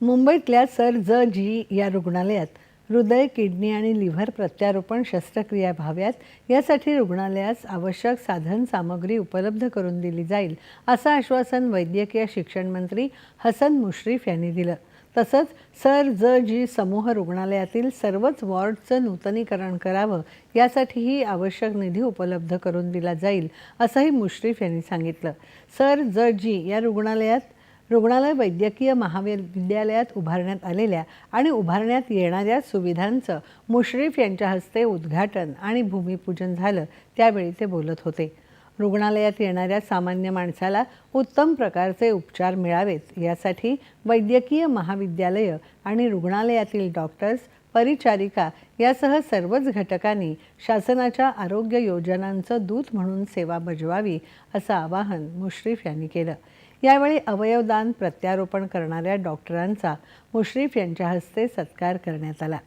मुंबईतल्या सर ज जी या रुग्णालयात हृदय, किडनी आणि लिव्हर प्रत्यारोपण शस्त्रक्रिया व्हाव्यात यासाठी रुग्णालयास आवश्यक साधन सामग्री उपलब्ध करून दिली जाईल असं आश्वासन वैद्यकीय शिक्षण मंत्री हसन मुश्रीफ यांनी दिलं. तसंच सर ज जी समूह रुग्णालयातील सर्वच वॉर्डचं नूतनीकरण करावं यासाठीही आवश्यक निधी उपलब्ध करून दिला जाईल असंही मुश्रीफ यांनी सांगितलं. सर ज जी या रुग्णालय वैद्यकीय महाविद्यालयात उभारण्यात आलेल्या आणि उभारण्यात येणाऱ्या सुविधांचं मुश्रीफ यांच्या हस्ते उद्घाटन आणि भूमिपूजन झालं. त्यावेळी ते बोलत होते. रुग्णालयात येणाऱ्या सामान्य माणसाला उत्तम प्रकारचे उपचार मिळावेत यासाठी वैद्यकीय महाविद्यालय आणि रुग्णालयातील डॉक्टर्स, परिचारिका यासह सर्वच घटकांनी शासनाच्या आरोग्य योजनांचं दूत म्हणून सेवा बजावावी असं आवाहन मुश्रीफ यांनी केलं. यावेळी अवयवदान प्रत्यारोपण करणाऱ्या डॉक्टरांचा मुश्रीफ यांच्या हस्ते सत्कार करण्यात आला.